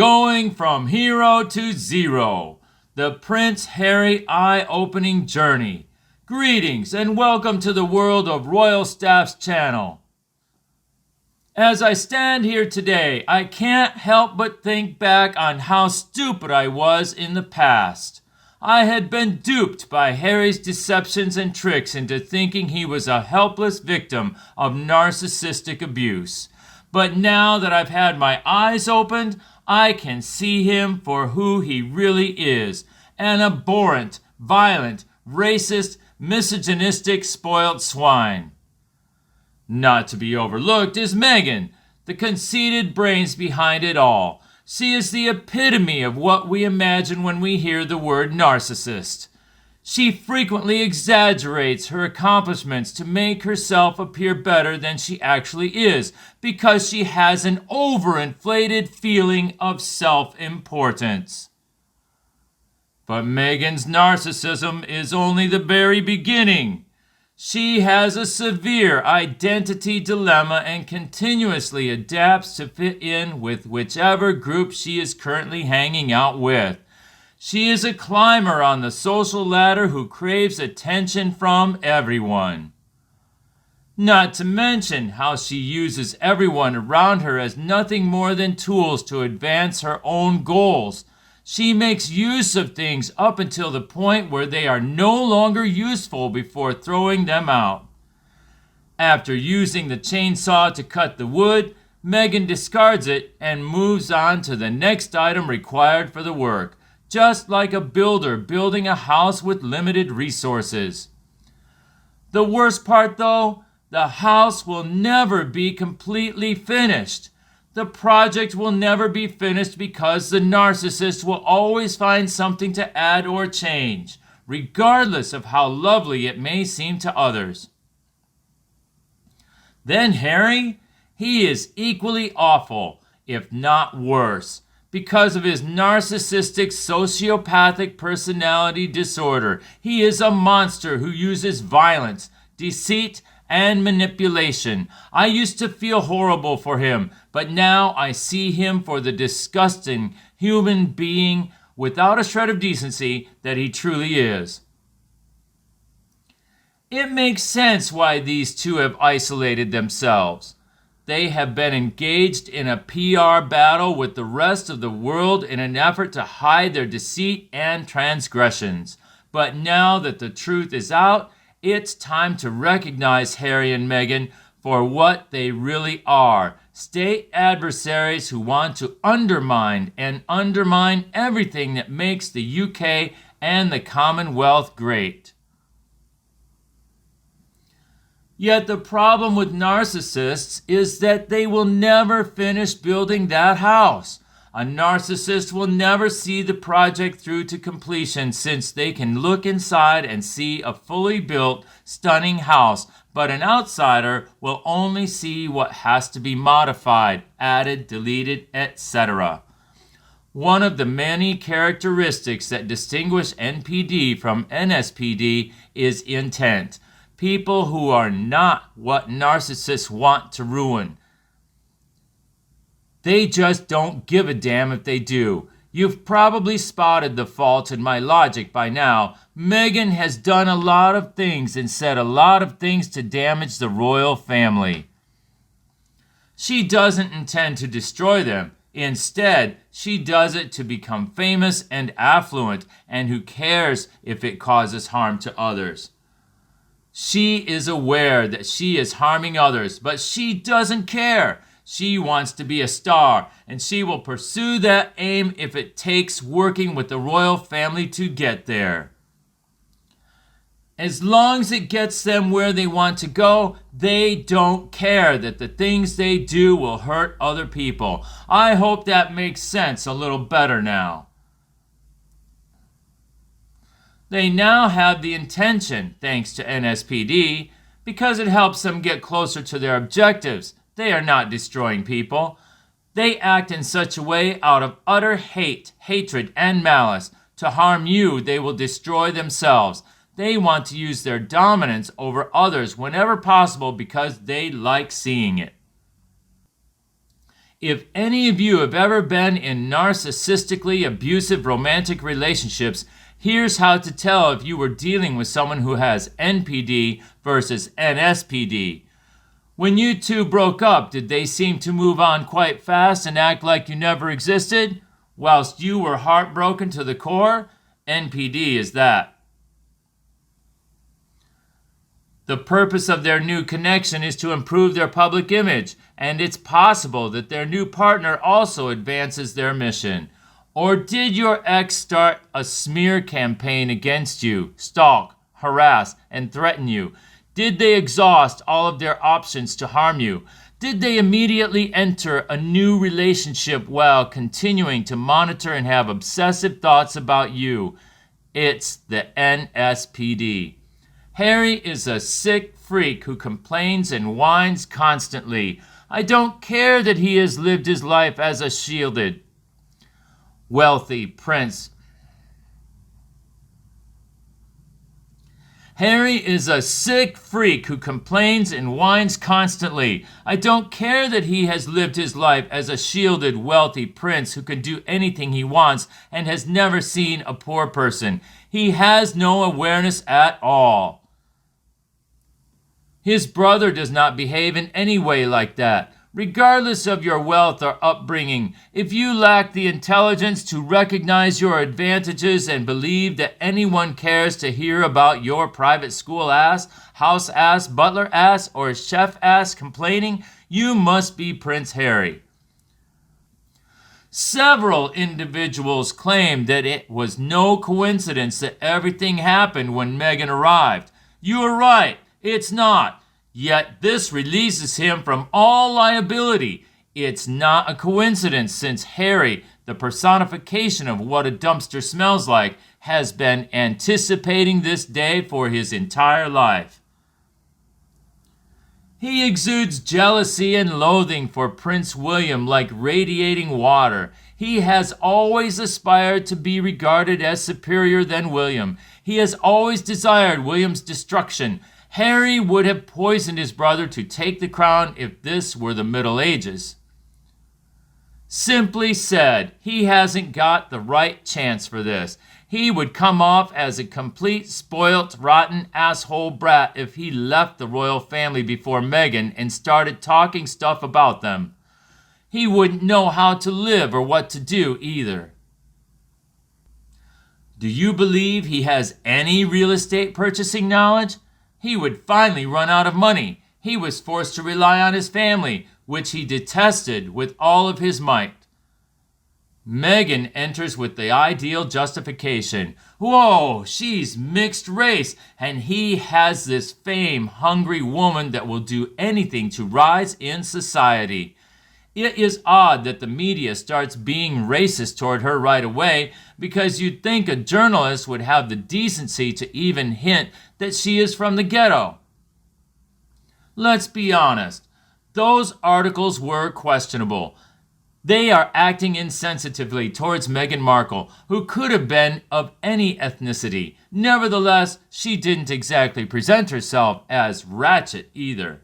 Going from hero to zero. The Prince Harry eye-opening journey. Greetings and welcome to the world of Royal Staff's channel. As I stand here today, I can't help but think back on how stupid I was in the past. I had been duped by Harry's deceptions and tricks into thinking he was a helpless victim of narcissistic abuse. But now that I've had my eyes opened, I can see him for who he really is. An abhorrent, violent, racist, misogynistic, spoiled swine. Not to be overlooked is Meghan, the conceited brains behind it all. She is the epitome of what we imagine when we hear the word narcissist. She frequently exaggerates her accomplishments to make herself appear better than she actually is, because she has an overinflated feeling of self-importance. But Meghan's narcissism is only the very beginning. She has a severe identity dilemma and continuously adapts to fit in with whichever group she is currently hanging out with. She is a climber on the social ladder who craves attention from everyone. Not to mention how she uses everyone around her as nothing more than tools to advance her own goals. She makes use of things up until the point where they are no longer useful before throwing them out. After using the chainsaw to cut the wood, Meghan discards it and moves on to the next item required for the work, just like a builder building a house with limited resources. The worst part, though, the house will never be completely finished. The project will never be finished because the narcissist will always find something to add or change, regardless of how lovely it may seem to others. Then Harry, he is equally awful, if not worse, because of his narcissistic sociopathic personality disorder. He is a monster who uses violence, deceit, and manipulation. I used to feel horrible for him, but now I see him for the disgusting human being without a shred of decency that he truly is. It makes sense why these two have isolated themselves. They have been engaged in a PR battle with the rest of the world in an effort to hide their deceit and transgressions. But now that the truth is out, it's time to recognize Harry and Meghan for what they really are, state adversaries who want to undermine everything that makes the UK and the Commonwealth great. Yet the problem with narcissists is that they will never finish building that house. A narcissist will never see the project through to completion, since they can look inside and see a fully built, stunning house, but an outsider will only see what has to be modified, added, deleted, etc. One of the many characteristics that distinguish NPD from NSPD is intent. People who are not what narcissists want to ruin. They just don't give a damn if they do. You've probably spotted the fault in my logic by now. Meghan has done a lot of things and said a lot of things to damage the royal family. She doesn't intend to destroy them. Instead, she does it to become famous and affluent, and who cares if it causes harm to others? She is aware that she is harming others, but she doesn't care. She wants to be a star, and she will pursue that aim if it takes working with the royal family to get there. As long as it gets them where they want to go, they don't care that the things they do will hurt other people. I hope that makes sense a little better now. They now have the intention, thanks to NSPD, because it helps them get closer to their objectives. They are not destroying people. They act in such a way out of utter hate, hatred, and malice. To harm you, they will destroy themselves. They want to use their dominance over others whenever possible because they like seeing it. If any of you have ever been in narcissistically abusive romantic relationships, here's how to tell if you were dealing with someone who has NPD versus NSPD. When you two broke up, did they seem to move on quite fast and act like you never existed, whilst you were heartbroken to the core? NPD is that. The purpose of their new connection is to improve their public image, and it's possible that their new partner also advances their mission. Or did your ex start a smear campaign against you, stalk, harass, and threaten you? Did they exhaust all of their options to harm you? Did they immediately enter a new relationship while continuing to monitor and have obsessive thoughts about you? It's the NSPD. Harry is a sick freak who complains and whines constantly. I don't care that he has lived his life as a shielded, wealthy prince. Harry is a sick freak who complains and whines constantly. I don't care that he has lived his life as a shielded, wealthy prince who can do anything he wants and has never seen a poor person. He has no awareness at all. His brother does not behave in any way like that. Regardless of your wealth or upbringing, if you lack the intelligence to recognize your advantages and believe that anyone cares to hear about your private school ass, house ass, butler ass, or chef ass complaining, you must be Prince Harry. Several individuals claim that it was no coincidence that everything happened when Meghan arrived. You are right. It's not. Yet this releases him from all liability. It's not a coincidence since Harry, the personification of what a dumpster smells like, has been anticipating this day for his entire life. He exudes jealousy and loathing for Prince William like radiating water. He has always aspired to be regarded as superior than William. He has always desired William's destruction. Harry would have poisoned his brother to take the crown if this were the Middle Ages. Simply said, he hasn't got the right chance for this. He would come off as a complete, spoilt, rotten asshole brat if he left the royal family before Meghan and started talking stuff about them. He wouldn't know how to live or what to do either. Do you believe he has any real estate purchasing knowledge? He would finally run out of money. He was forced to rely on his family, which he detested with all of his might. Meghan enters with the ideal justification. Whoa, she's mixed race, and he has this fame-hungry woman that will do anything to rise in society. It is odd that the media starts being racist toward her right away, because you'd think a journalist would have the decency to even hint that she is from the ghetto. Let's be honest, those articles were questionable. They are acting insensitively towards Meghan Markle, who could have been of any ethnicity. Nevertheless, she didn't exactly present herself as ratchet either.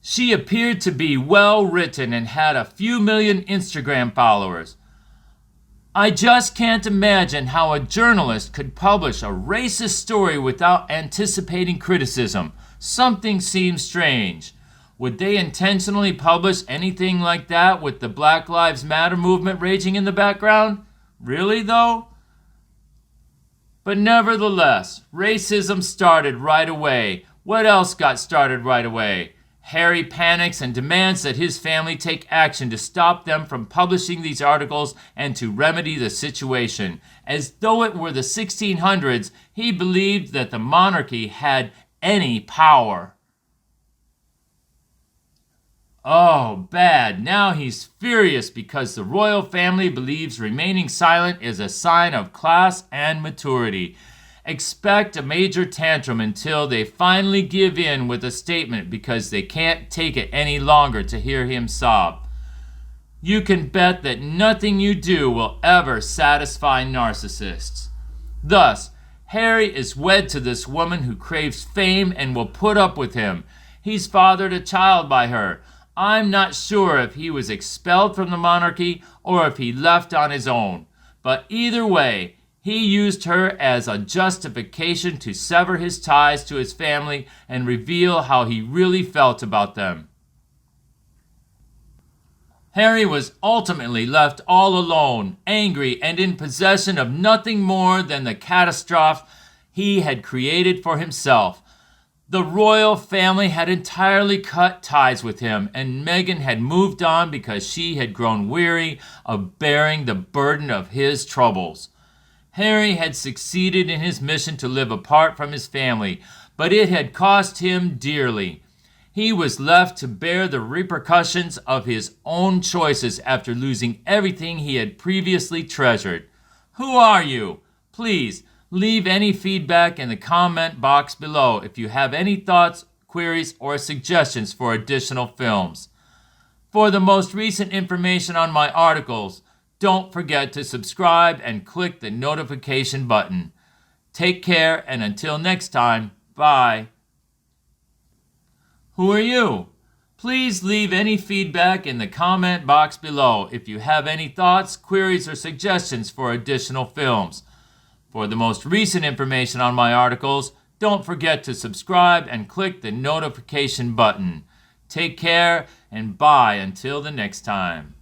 She appeared to be well written and had a few million Instagram followers. I just can't imagine how a journalist could publish a racist story without anticipating criticism. Something seems strange. Would they intentionally publish anything like that with the Black Lives Matter movement raging in the background? Really, though? But nevertheless, racism started right away. What else got started right away? Harry panics and demands that his family take action to stop them from publishing these articles and to remedy the situation. As though it were the 1600s, he believed that the monarchy had any power. Oh, bad. Now he's furious because the royal family believes remaining silent is a sign of class and maturity. Expect a major tantrum until they finally give in with a statement because they can't take it any longer to hear him sob. You can bet that nothing you do will ever satisfy narcissists. Thus, Harry is wed to this woman who craves fame and will put up with him. He's fathered a child by her. I'm not sure if he was expelled from the monarchy or if he left on his own. But either way, he used her as a justification to sever his ties to his family and reveal how he really felt about them. Harry was ultimately left all alone, angry, and in possession of nothing more than the catastrophe he had created for himself. The royal family had entirely cut ties with him, and Meghan had moved on because she had grown weary of bearing the burden of his troubles. Harry had succeeded in his mission to live apart from his family, but it had cost him dearly. He was left to bear the repercussions of his own choices after losing everything he had previously treasured. Who are you? Please leave any feedback in the comment box below if you have any thoughts, queries, or suggestions for additional films. For the most recent information on my articles, don't forget to subscribe and click the notification button. Take care, and until next time, bye. Who are you? Please leave any feedback in the comment box below if you have any thoughts, queries, or suggestions for additional films. For the most recent information on my articles, don't forget to subscribe and click the notification button. Take care and bye until the next time.